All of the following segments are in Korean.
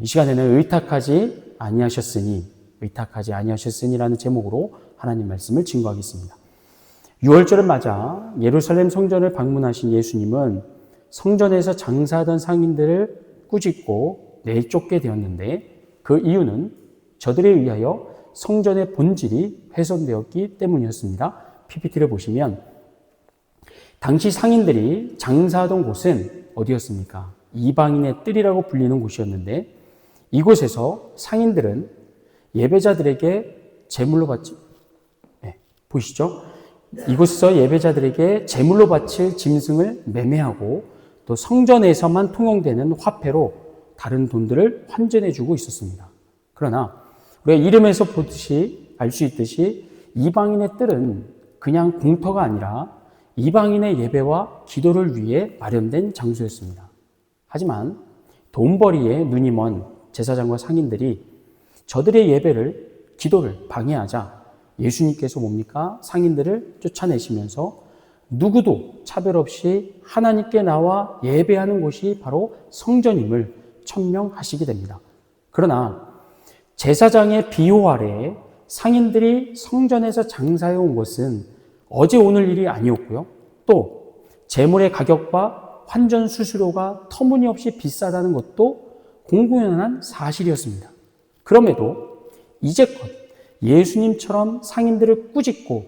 이 시간에는 의탁하지 아니하셨으니라는 제목으로 하나님 말씀을 증거하겠습니다. 6월절을 맞아 예루살렘 성전을 방문하신 예수님은 성전에서 장사하던 상인들을 꾸짖고 내쫓게 되었는데 그 이유는 저들에 의하여 성전의 본질이 훼손되었기 때문이었습니다. PPT를 보시면 당시 상인들이 장사하던 곳은 어디였습니까? 이방인의 뜰이라고 불리는 곳이었는데 이곳에서 상인들은 예배자들에게 제물로 바칠 보이시죠? 이곳에서 예배자들에게 제물로 바칠 짐승을 매매하고 또 성전에서만 통용되는 화폐로 다른 돈들을 환전해주고 있었습니다. 그러나 우리가 이름에서 보듯이 알 수 있듯이 이방인의 뜰은 그냥 공터가 아니라 이방인의 예배와 기도를 위해 마련된 장소였습니다. 하지만 돈벌이에 눈이 먼 제사장과 상인들이 저들의 예배를, 기도를 방해하자 예수님께서 뭡니까? 상인들을 쫓아내시면서 누구도 차별 없이 하나님께 나와 예배하는 곳이 바로 성전임을 천명하시게 됩니다. 그러나 제사장의 비호 아래 상인들이 성전에서 장사해온 것은 어제 오늘 일이 아니었고요. 또 제물의 가격과 환전 수수료가 터무니없이 비싸다는 것도 공공연한 사실이었습니다. 그럼에도 이제껏 예수님처럼 상인들을 꾸짖고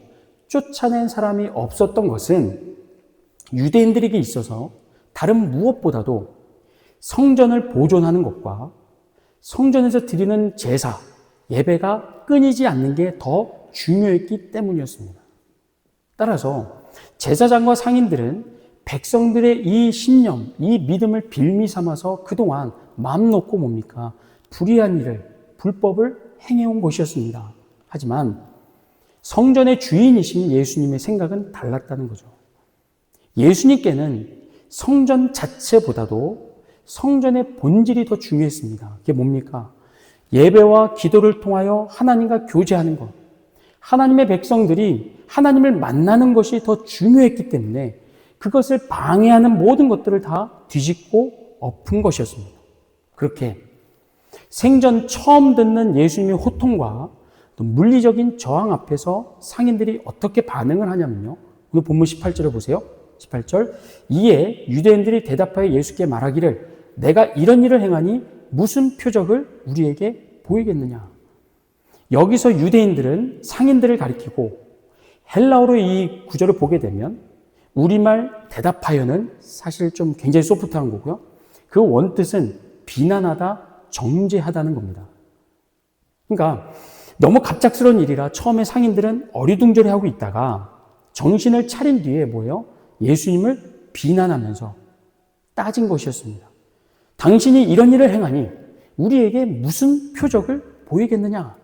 쫓아낸 사람이 없었던 것은 유대인들에게 있어서 다른 무엇보다도 성전을 보존하는 것과 성전에서 드리는 제사, 예배가 끊이지 않는 게 더 중요했기 때문이었습니다. 따라서 제사장과 상인들은 백성들의 이 신념, 이 믿음을 빌미 삼아서 그동안 마음 놓고 뭡니까? 불의한 일을, 불법을 행해온 것이었습니다. 하지만 성전의 주인이신 예수님의 생각은 달랐다는 거죠. 예수님께는 성전 자체보다도 성전의 본질이 더 중요했습니다. 그게 뭡니까? 예배와 기도를 통하여 하나님과 교제하는 것. 하나님의 백성들이 하나님을 만나는 것이 더 중요했기 때문에 그것을 방해하는 모든 것들을 다 뒤집고 엎은 것이었습니다. 그렇게 생전 처음 듣는 예수님의 호통과 또 물리적인 저항 앞에서 상인들이 어떻게 반응을 하냐면요. 오늘 본문 18절을 보세요. 18절. 이에 유대인들이 대답하여 예수께 말하기를 내가 이런 일을 행하니 무슨 표적을 우리에게 보이겠느냐. 여기서 유대인들은 상인들을 가리키고 헬라어로 이 구절을 보게 되면 우리말 대답하여는 사실 좀 굉장히 소프트한 거고요. 그 원뜻은 비난하다, 정죄하다는 겁니다. 그러니까 너무 갑작스러운 일이라 처음에 상인들은 어리둥절해하고 있다가 정신을 차린 뒤에 뭐예요? 예수님을 비난하면서 따진 것이었습니다. 당신이 이런 일을 행하니 우리에게 무슨 표적을 보이겠느냐?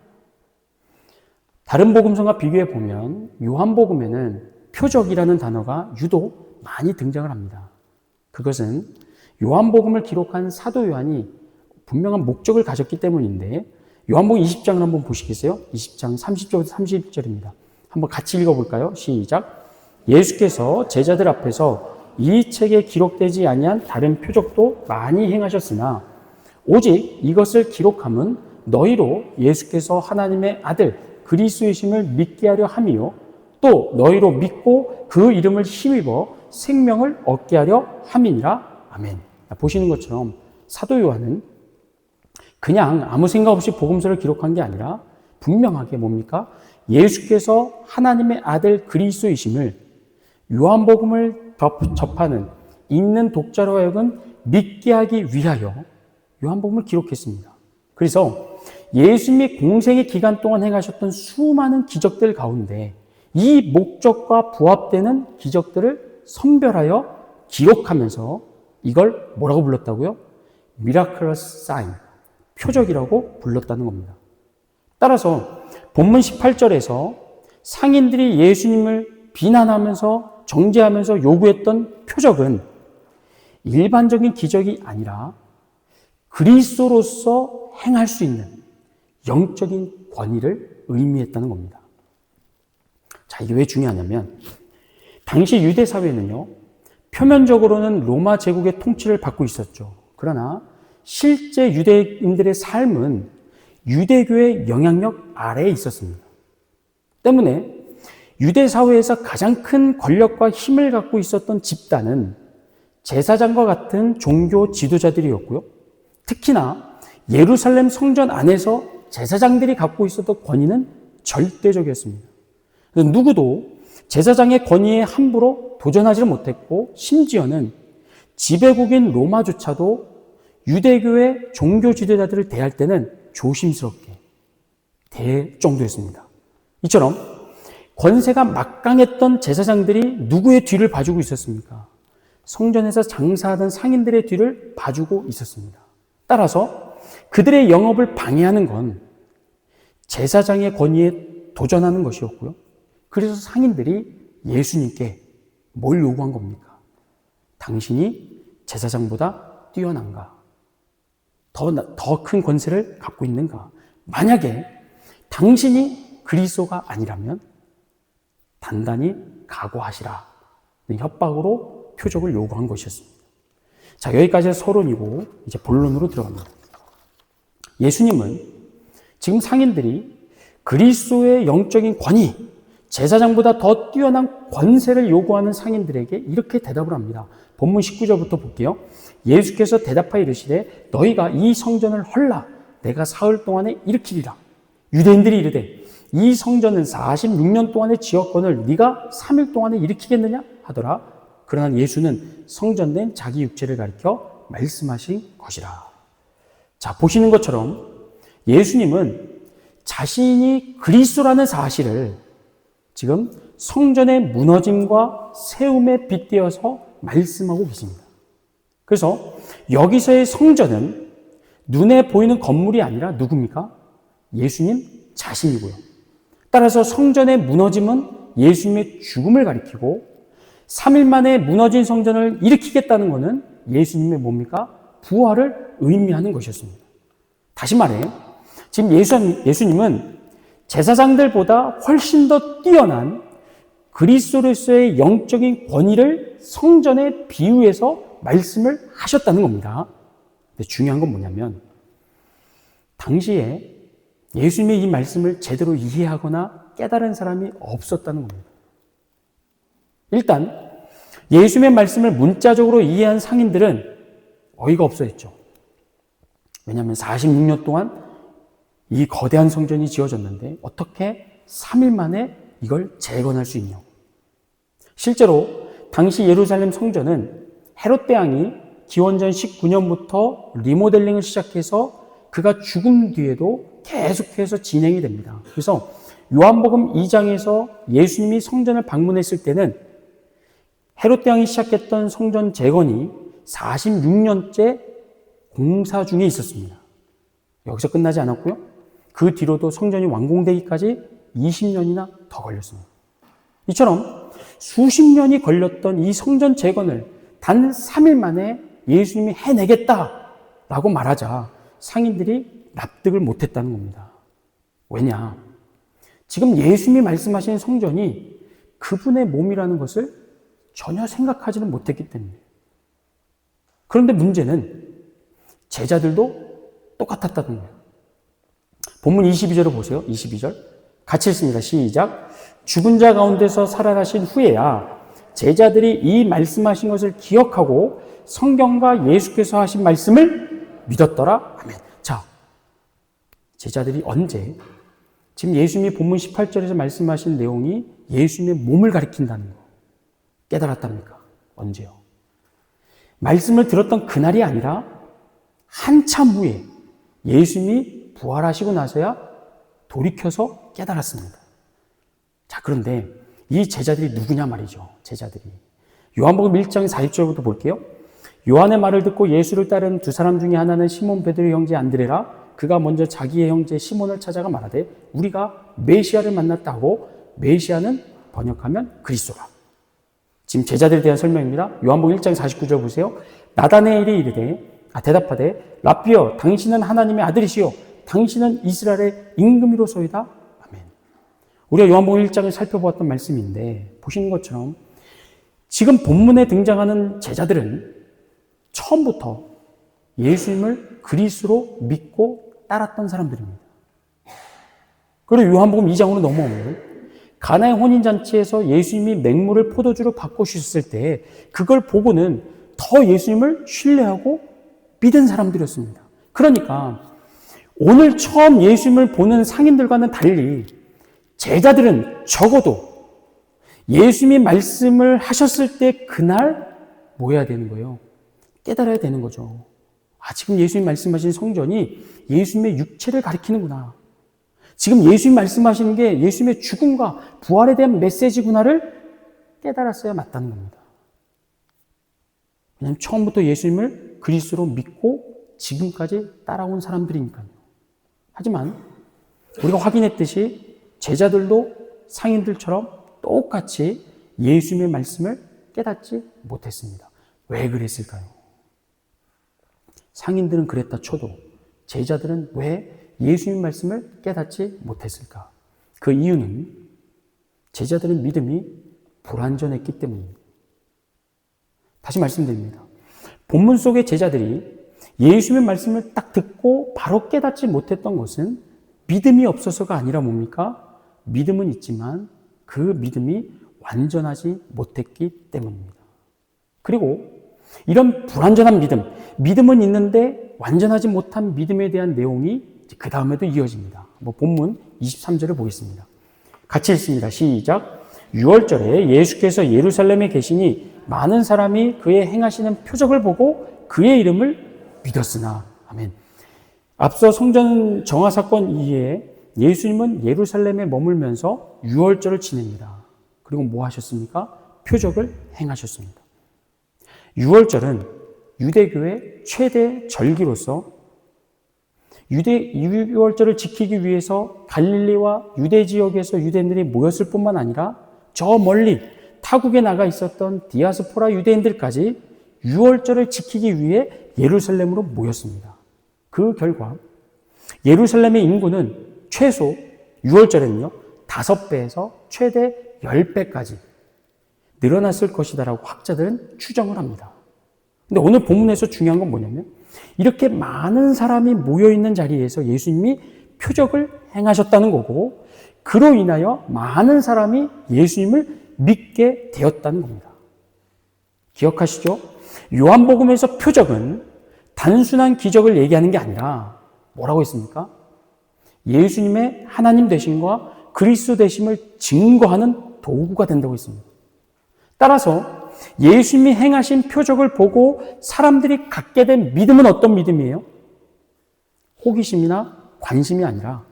다른 복음서와 비교해 보면 요한복음에는 표적이라는 단어가 유독 많이 등장을 합니다. 그것은 요한복음을 기록한 사도 요한이 분명한 목적을 가졌기 때문인데 요한복음 20장을 한번 보시겠어요? 20장 30절부터 31절입니다. 한번 같이 읽어볼까요? 시작. 예수께서 제자들 앞에서 이 책에 기록되지 아니한 다른 표적도 많이 행하셨으나 오직 이것을 기록함은 너희로 예수께서 하나님의 아들 그리스도이심을 믿게 하려 함이요 또 너희로 믿고 그 이름을 힘입어 생명을 얻게 하려 함이니라. 아멘. 보시는 것처럼 사도 요한은 그냥 아무 생각 없이 복음서를 기록한 게 아니라 분명하게 뭡니까? 예수께서 하나님의 아들 그리스도이심을 요한복음을 접하는 읽는 독자로 하여금 믿게 하기 위하여 요한복음을 기록했습니다. 그래서 예수님이 공생의 기간 동안 행하셨던 수많은 기적들 가운데 이 목적과 부합되는 기적들을 선별하여 기록하면서 이걸 뭐라고 불렀다고요? Miraculous sign, 표적이라고 불렀다는 겁니다. 따라서 본문 18절에서 상인들이 예수님을 비난하면서 정죄하면서 요구했던 표적은 일반적인 기적이 아니라 그리스도로서 행할 수 있는 영적인 권위를 의미했다는 겁니다. 자, 이게 왜 중요하냐면 당시 유대 사회는요, 표면적으로는 로마 제국의 통치를 받고 있었죠. 그러나 실제 유대인들의 삶은 유대교의 영향력 아래에 있었습니다. 때문에 유대 사회에서 가장 큰 권력과 힘을 갖고 있었던 집단은 제사장과 같은 종교 지도자들이었고요. 특히나 예루살렘 성전 안에서 제사장들이 갖고 있었던 권위는 절대적이었습니다. 누구도 제사장의 권위에 함부로 도전하지 못했고, 심지어는 지배국인 로마조차도 유대교의 종교 지도자들을 대할 때는 조심스럽게 대할 정도였습니다. 이처럼 권세가 막강했던 제사장들이 누구의 뒤를 봐주고 있었습니까? 성전에서 장사하던 상인들의 뒤를 봐주고 있었습니다. 따라서 그들의 영업을 방해하는 건 제사장의 권위에 도전하는 것이었고요. 그래서 상인들이 예수님께 뭘 요구한 겁니까? 당신이 제사장보다 뛰어난가? 더 큰 권세를 갖고 있는가? 만약에 당신이 그리스도가 아니라면 단단히 각오하시라. 협박으로 표적을 요구한 것이었습니다. 자, 여기까지 서론이고 이제 본론으로 들어갑니다. 예수님은 지금 상인들이 그리스도의 영적인 권위, 제사장보다 더 뛰어난 권세를 요구하는 상인들에게 이렇게 대답을 합니다. 본문 19절부터 볼게요. 예수께서 대답하여 이르시되 너희가 이 성전을 헐라 내가 사흘 동안에 일으키리라. 유대인들이 이르되 이 성전은 46년 동안의 지었건을 네가 3일 동안에 일으키겠느냐 하더라. 그러나 예수는 성전된 자기 육체를 가리켜 말씀하신 것이라. 자, 보시는 것처럼 예수님은 자신이 그리스도라는 사실을 지금 성전의 무너짐과 세움에 빗대어서 말씀하고 계십니다. 그래서 여기서의 성전은 눈에 보이는 건물이 아니라 누굽니까? 예수님 자신이고요. 따라서 성전의 무너짐은 예수님의 죽음을 가리키고 3일 만에 무너진 성전을 일으키겠다는 것은 예수님의 뭡니까? 부활을 의미하는 것이었습니다. 다시 말해 지금 예수님은 제사장들보다 훨씬 더 뛰어난 그리스도로서의 영적인 권위를 성전에 비유해서 말씀을 하셨다는 겁니다. 근데 중요한 건 뭐냐면 당시에 예수님의 이 말씀을 제대로 이해하거나 깨달은 사람이 없었다는 겁니다. 일단 예수님의 말씀을 문자적으로 이해한 상인들은 어이가 없어 했죠. 왜냐하면 46년 동안 이 거대한 성전이 지어졌는데 어떻게 3일 만에 이걸 재건할 수 있냐고. 실제로 당시 예루살렘 성전은 헤롯 대왕이 기원전 19년부터 리모델링을 시작해서 그가 죽은 뒤에도 계속해서 진행이 됩니다. 그래서 요한복음 2장에서 예수님이 성전을 방문했을 때는 헤롯 대왕이 시작했던 성전 재건이 46년째 공사 중에 있었습니다. 여기서 끝나지 않았고요. 그 뒤로도 성전이 완공되기까지 20년이나 더 걸렸습니다. 이처럼 수십 년이 걸렸던 이 성전 재건을 단 3일 만에 예수님이 해내겠다라고 말하자 상인들이 납득을 못했다는 겁니다. 왜냐? 지금 예수님이 말씀하신 성전이 그분의 몸이라는 것을 전혀 생각하지는 못했기 때문에. 그런데 문제는 제자들도 똑같았다는 거예요. 본문 22절을 보세요. 22절. 같이 읽습니다. 시작. 죽은 자 가운데서 살아나신 후에야 제자들이 이 말씀하신 것을 기억하고 성경과 예수께서 하신 말씀을 믿었더라. 아멘. 자, 제자들이 언제 지금 예수님이 본문 18절에서 말씀하신 내용이 예수님의 몸을 가리킨다는 거 깨달았답니까? 언제요? 말씀을 들었던 그날이 아니라 한참 후에 예수님이 부활하시고 나서야 돌이켜서 깨달았습니다. 자, 그런데 이 제자들이 누구냐 말이죠. 제자들이. 요한복음 1장 40절부터 볼게요. 요한의 말을 듣고 예수를 따른 두 사람 중에 하나는 시몬 베드로의 형제 안드레라. 그가 먼저 자기의 형제 시몬을 찾아가 말하되 우리가 메시아를 만났다 하고, 메시아는 번역하면 그리스도라. 지금 제자들에 대한 설명입니다. 요한복음 1장 49절 보세요. 나다나엘이 이르되 대답하되 라삐여 당신은 하나님의 아들이시요 당신은 이스라엘의 임금이로소이다. 아멘. 우리가 요한복음 1장을 살펴보았던 말씀인데 보시는 것처럼 지금 본문에 등장하는 제자들은 처음부터 예수님을 그리스도로 믿고 따랐던 사람들입니다. 그리고 요한복음 2장으로 넘어오면 가나의 혼인잔치에서 예수님이 맹물을 포도주로 바꾸셨을 때 그걸 보고는 더 예수님을 신뢰하고 믿은 사람들이었습니다. 그러니까 오늘 처음 예수님을 보는 상인들과는 달리 제자들은 적어도 예수님이 말씀을 하셨을 때 그날 뭐 해야 되는 거예요? 깨달아야 되는 거죠. 지금 예수님 말씀하신 성전이 예수님의 육체를 가리키는구나. 지금 예수님 말씀하시는 게 예수님의 죽음과 부활에 대한 메시지구나를 깨달았어야 맞다는 겁니다. 왜냐하면 처음부터 예수님을 그리스도로 믿고 지금까지 따라온 사람들이니까요. 하지만 우리가 확인했듯이 제자들도 상인들처럼 똑같이 예수님의 말씀을 깨닫지 못했습니다. 왜 그랬을까요? 상인들은 그랬다 쳐도 제자들은 왜 예수님 말씀을 깨닫지 못했을까? 그 이유는 제자들은 믿음이 불완전했기 때문입니다. 다시 말씀드립니다. 본문 속의 제자들이 예수님의 말씀을 딱 듣고 바로 깨닫지 못했던 것은 믿음이 없어서가 아니라 뭡니까? 믿음은 있지만 그 믿음이 완전하지 못했기 때문입니다. 그리고 이런 불완전한 믿음은 있는데 완전하지 못한 믿음에 대한 내용이 그 다음에도 이어집니다. 본문 23절을 보겠습니다. 같이 읽습니다. 시작. 6월절에 예수께서 예루살렘에 계시니 많은 사람이 그의 행하시는 표적을 보고 그의 이름을 믿었으나. 아멘. 앞서 성전 정화 사건 이후에 예수님은 예루살렘에 머물면서 6월절을 지냅니다. 그리고 뭐 하셨습니까? 표적을 행하셨습니다. 6월절은 유대교의 최대 절기로서 6월절을 지키기 위해서 갈릴리와 유대 지역에서 유대인들이 모였을 뿐만 아니라 저 멀리 타국에 나가 있었던 디아스포라 유대인들까지 6월절을 지키기 위해 예루살렘으로 모였습니다. 그 결과 예루살렘의 인구는 최소 6월절에는요 5배에서 최대 10배까지 늘어났을 것이다라고 학자들은 추정을 합니다. 근데 오늘 본문에서 중요한 건 뭐냐면 이렇게 많은 사람이 모여있는 자리에서 예수님이 표적을 행하셨다는 거고 그로 인하여 많은 사람이 예수님을 믿게 되었다는 겁니다. 기억하시죠? 요한복음에서 표적은 단순한 기적을 얘기하는 게 아니라 뭐라고 했습니까? 예수님의 하나님 되심과 그리스도 되심을 증거하는 도구가 된다고 했습니다. 따라서 예수님이 행하신 표적을 보고 사람들이 갖게 된 믿음은 어떤 믿음이에요? 호기심이나 관심이 아니라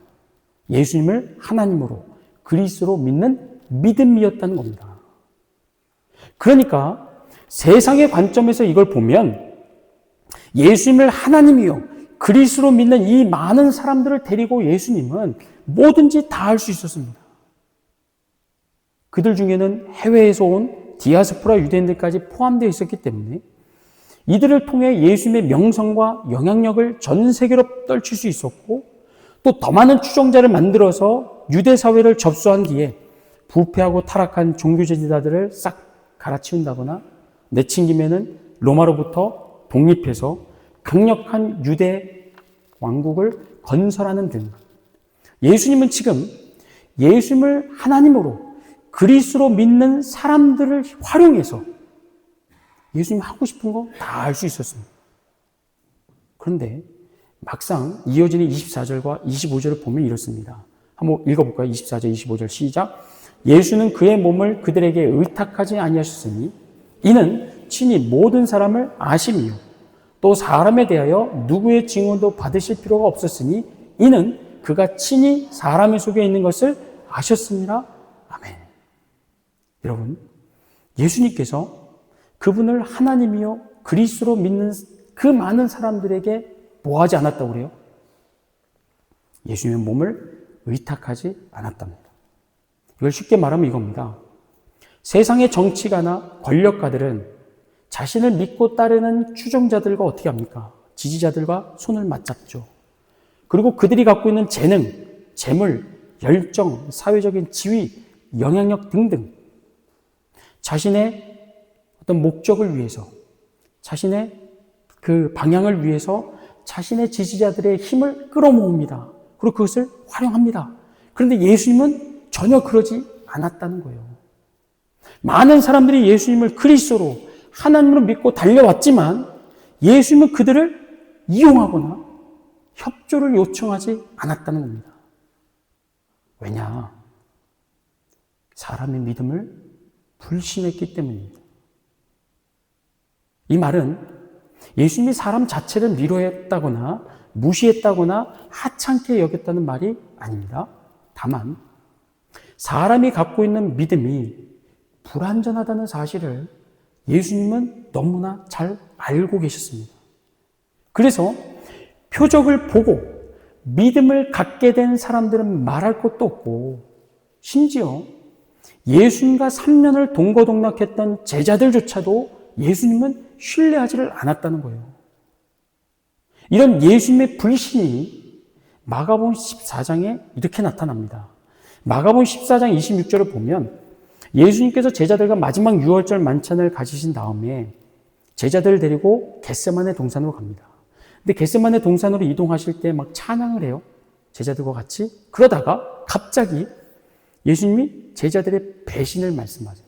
예수님을 하나님으로 그리스도로 믿는 믿음이었다는 겁니다. 그러니까 세상의 관점에서 이걸 보면 예수님을 하나님이요 그리스도로 믿는 이 많은 사람들을 데리고 예수님은 뭐든지 다 할 수 있었습니다. 그들 중에는 해외에서 온 디아스포라 유대인들까지 포함되어 있었기 때문에 이들을 통해 예수님의 명성과 영향력을 전 세계로 떨칠 수 있었고 또 더 많은 추종자를 만들어서 유대 사회를 접수한 뒤에 부패하고 타락한 종교제지자들을 싹 갈아치운다거나 내친김에는 로마로부터 독립해서 강력한 유대 왕국을 건설하는 등 예수님은 지금 예수님을 하나님으로 그리스도로 믿는 사람들을 활용해서 예수님 하고 싶은 거 다 할 수 있었습니다. 그런데 막상 이어지는 24절과 25절을 보면 이렇습니다. 한번 읽어볼까요? 24절, 25절 시작. 예수는 그의 몸을 그들에게 의탁하지 아니하셨으니 이는 친히 모든 사람을 아심이요 또 사람에 대하여 누구의 증언도 받으실 필요가 없었으니 이는 그가 친히 사람의 속에 있는 것을 아셨습니다. 아멘. 여러분, 예수님께서 그분을 하나님이요 그리스도로 믿는 그 많은 사람들에게 뭐 하지 않았다고 그래요? 예수님의 몸을 의탁하지 않았답니다. 이걸 쉽게 말하면 이겁니다. 세상의 정치가나 권력가들은 자신을 믿고 따르는 추종자들과 어떻게 합니까? 지지자들과 손을 맞잡죠. 그리고 그들이 갖고 있는 재능, 재물, 열정, 사회적인 지위, 영향력 등등 자신의 어떤 목적을 위해서 자신의 그 방향을 위해서 자신의 지지자들의 힘을 끌어모읍니다. 그리고 그것을 활용합니다. 그런데 예수님은 전혀 그러지 않았다는 거예요. 많은 사람들이 예수님을 그리스도로 하나님으로 믿고 달려왔지만 예수님은 그들을 이용하거나 협조를 요청하지 않았다는 겁니다. 왜냐? 사람의 믿음을 불신했기 때문입니다. 이 말은 예수님이 사람 자체를 미워했다거나 무시했다거나 하찮게 여겼다는 말이 아닙니다. 다만 사람이 갖고 있는 믿음이 불완전하다는 사실을 예수님은 너무나 잘 알고 계셨습니다. 그래서 표적을 보고 믿음을 갖게 된 사람들은 말할 것도 없고 심지어 예수님과 3년을 동거동락했던 제자들조차도 예수님은 신뢰하지를 않았다는 거예요. 이런 예수님의 불신이 마가복음 14장에 이렇게 나타납니다. 마가복음 14장 26절을 보면 예수님께서 제자들과 마지막 유월절 만찬을 가지신 다음에 제자들을 데리고 겟세마네 동산으로 갑니다. 근데 겟세마네 동산으로 이동하실 때 막 찬양을 해요. 제자들과 같이. 그러다가 갑자기 예수님이 제자들의 배신을 말씀하세요.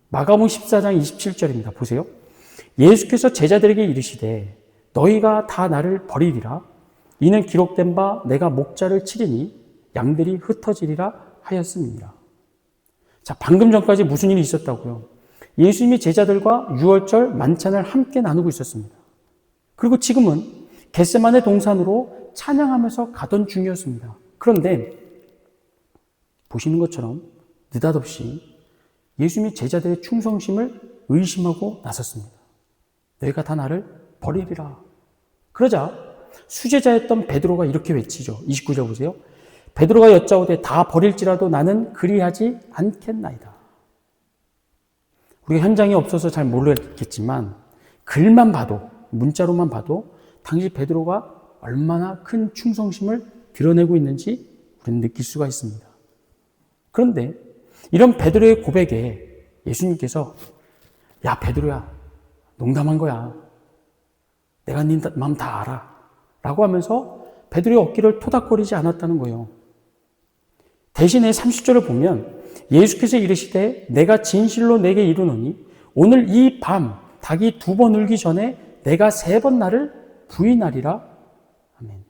마가복음 14장 27절입니다. 보세요. 예수께서 제자들에게 이르시되 너희가 다 나를 버리리라. 이는 기록된 바 내가 목자를 치리니 양들이 흩어지리라 하였습니다. 자, 방금 전까지 무슨 일이 있었다고요? 예수님이 제자들과 유월절 만찬을 함께 나누고 있었습니다. 그리고 지금은 겟세마네 동산으로 찬양하면서 가던 중이었습니다. 그런데 보시는 것처럼 느닷없이 예수님이 제자들의 충성심을 의심하고 나섰습니다. 너희가 다 나를 버리리라. 그러자 수제자였던 베드로가 이렇게 외치죠. 29절 보세요. 베드로가 여짜오되 다 버릴지라도 나는 그리하지 않겠나이다. 우리가 현장에 없어서 잘 모르겠지만 글만 봐도 문자로만 봐도 당시 베드로가 얼마나 큰 충성심을 드러내고 있는지 우리는 느낄 수가 있습니다. 그런데 이런 베드로의 고백에 예수님께서 야 베드로야 농담한 거야. 내가 네 마음 다 알아. 라고 하면서 베드로의 어깨를 토닥거리지 않았다는 거예요. 대신에 30절을 보면 예수께서 이르시되 내가 진실로 내게 이르노니 오늘 이 밤 닭이 2번 울기 전에 내가 3번 나를 부인하리라. 아멘.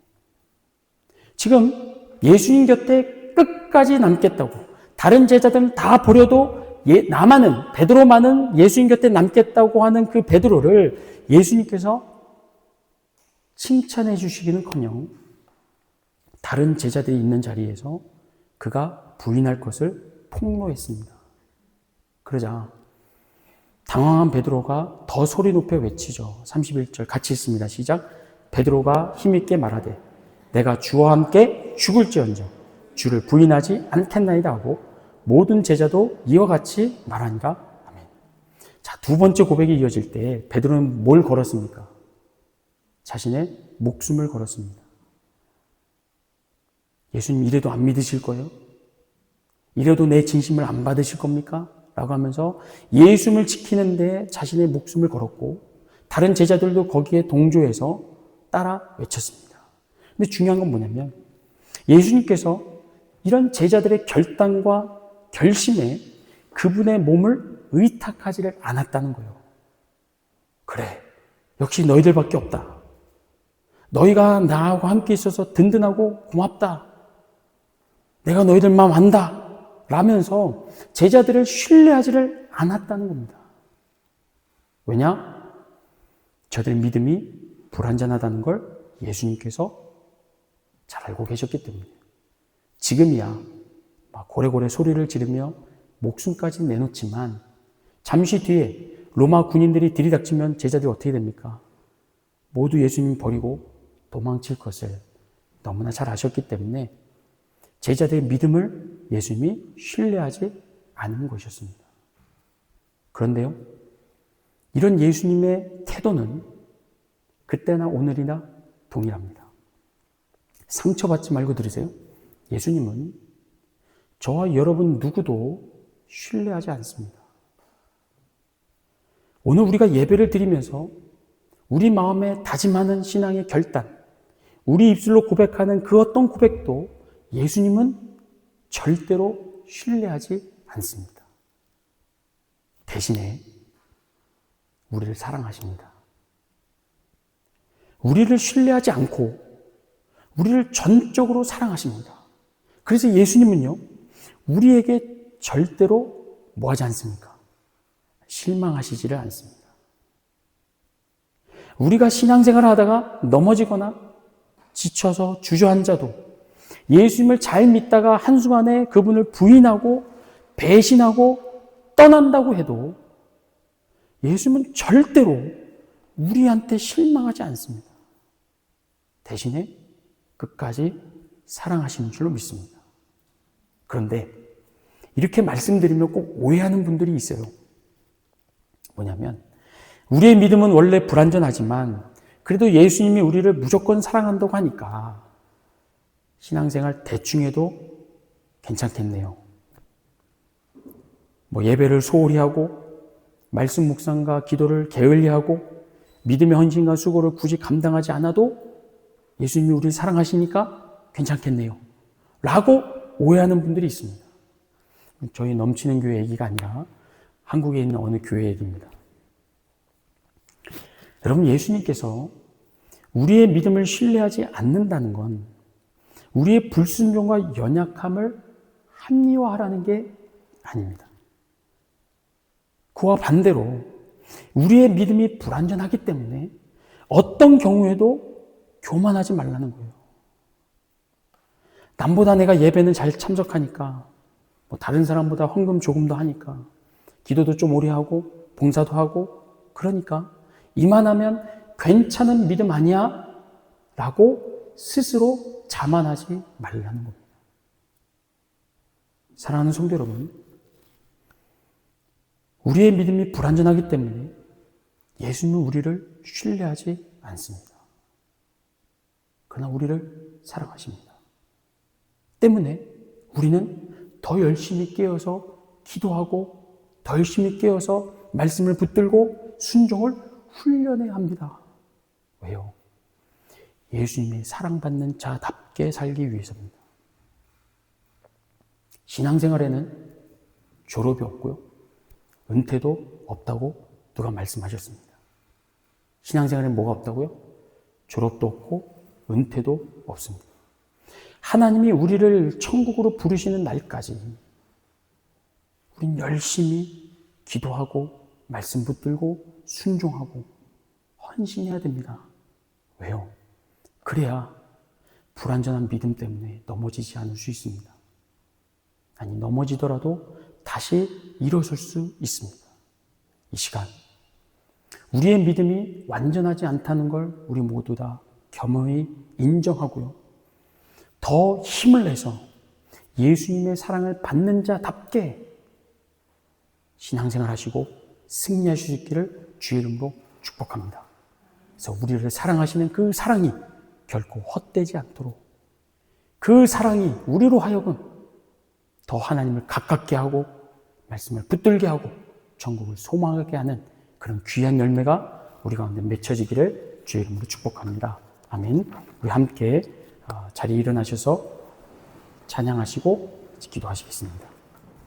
지금 예수님 곁에 끝까지 남겠다고 다른 제자들은 다 버려도 나만은 베드로만은 예수님 곁에 남겠다고 하는 그 베드로를 예수님께서 칭찬해 주시기는커녕 다른 제자들이 있는 자리에서 그가 부인할 것을 폭로했습니다. 그러자 당황한 베드로가 더 소리 높여 외치죠. 31절 같이 있습니다. 시작. 베드로가 힘있게 말하되 내가 주와 함께 죽을지언정 주를 부인하지 않겠나이다 하고 모든 제자도 이와 같이 말하니라. 아멘. 자, 2번째 고백이 이어질 때 베드로는 뭘 걸었습니까? 자신의 목숨을 걸었습니다. 예수님 이래도 안 믿으실 거예요? 이래도 내 진심을 안 받으실 겁니까? 라고 하면서 예수님을 지키는데 자신의 목숨을 걸었고 다른 제자들도 거기에 동조해서 따라 외쳤습니다. 근데 중요한 건 뭐냐면 예수님께서 이런 제자들의 결단과 결심에 그분의 몸을 의탁하지를 않았다는 거예요. 그래, 역시 너희들밖에 없다. 너희가 나하고 함께 있어서 든든하고 고맙다. 내가 너희들 마음 안다. 라면서 제자들을 신뢰하지를 않았다는 겁니다. 왜냐? 저들 믿음이 불완전하다는 걸 예수님께서 잘 알고 계셨기 때문에 지금이야 막 고래고래 소리를 지르며 목숨까지 내놓지만 잠시 뒤에 로마 군인들이 들이닥치면 제자들이 어떻게 됩니까? 모두 예수님 버리고 도망칠 것을 너무나 잘 아셨기 때문에 제자들의 믿음을 예수님이 신뢰하지 않은 것이었습니다. 그런데요, 이런 예수님의 태도는 그때나 오늘이나 동일합니다. 상처받지 말고 들으세요. 예수님은 저와 여러분 누구도 신뢰하지 않습니다. 오늘 우리가 예배를 드리면서 우리 마음에 다짐하는 신앙의 결단, 우리 입술로 고백하는 그 어떤 고백도 예수님은 절대로 신뢰하지 않습니다. 대신에 우리를 사랑하십니다. 우리를 신뢰하지 않고 우리를 전적으로 사랑하십니다. 그래서 예수님은요, 우리에게 절대로 뭐하지 않습니까? 실망하시지를 않습니다. 우리가 신앙생활을 하다가 넘어지거나 지쳐서 주저앉아도 예수님을 잘 믿다가 한순간에 그분을 부인하고 배신하고 떠난다고 해도 예수님은 절대로 우리한테 실망하지 않습니다. 대신에 끝까지 사랑하시는 줄로 믿습니다. 그런데 이렇게 말씀드리면 꼭 오해하는 분들이 있어요. 뭐냐면 우리의 믿음은 원래 불완전하지만 그래도 예수님이 우리를 무조건 사랑한다고 하니까 신앙생활 대충 해도 괜찮겠네요. 예배를 소홀히 하고 말씀 묵상과 기도를 게을리 하고 믿음의 헌신과 수고를 굳이 감당하지 않아도 예수님이 우리를 사랑하시니까 괜찮겠네요. 라고 오해하는 분들이 있습니다. 저희 넘치는 교회 얘기가 아니라 한국에 있는 어느 교회 얘기입니다. 여러분, 예수님께서 우리의 믿음을 신뢰하지 않는다는 건 우리의 불순종과 연약함을 합리화하라는 게 아닙니다. 그와 반대로 우리의 믿음이 불완전하기 때문에 어떤 경우에도 교만하지 말라는 거예요. 남보다 내가 예배는 잘 참석하니까, 다른 사람보다 헌금 조금 더 하니까, 기도도 좀 오래 하고 봉사도 하고, 그러니까 이만하면 괜찮은 믿음 아니야? 라고 스스로 자만하지 말라는 겁니다. 사랑하는 성도 여러분, 우리의 믿음이 불완전하기 때문에 예수님은 우리를 신뢰하지 않습니다. 그러나 우리를 사랑하십니다. 때문에 우리는 더 열심히 깨어서 기도하고 더 열심히 깨어서 말씀을 붙들고 순종을 훈련해야 합니다. 왜요? 예수님의 사랑받는 자답게 살기 위해서입니다. 신앙생활에는 졸업이 없고요, 은퇴도 없다고 누가 말씀하셨습니다. 신앙생활에는 뭐가 없다고요? 졸업도 없고 은퇴도 없습니다. 하나님이 우리를 천국으로 부르시는 날까지 우린 열심히 기도하고 말씀 붙들고 순종하고 헌신해야 됩니다. 왜요? 그래야 불완전한 믿음 때문에 넘어지지 않을 수 있습니다. 아니, 넘어지더라도 다시 일어설 수 있습니다. 이 시간 우리의 믿음이 완전하지 않다는 걸 우리 모두 다 겸허히 인정하고요, 더 힘을 내서 예수님의 사랑을 받는 자답게 신앙생활 하시고 승리하실 수 있기를 주의 이름으로 축복합니다. 그래서 우리를 사랑하시는 그 사랑이 결코 헛되지 않도록, 그 사랑이 우리로 하여금 더 하나님을 가깝게 하고 말씀을 붙들게 하고 천국을 소망하게 하는 그런 귀한 열매가 우리 가운데 맺혀지기를 주의 이름으로 축복합니다. 아멘. 우리 함께 자리에 일어나셔서 찬양하시고 기도하시겠습니다.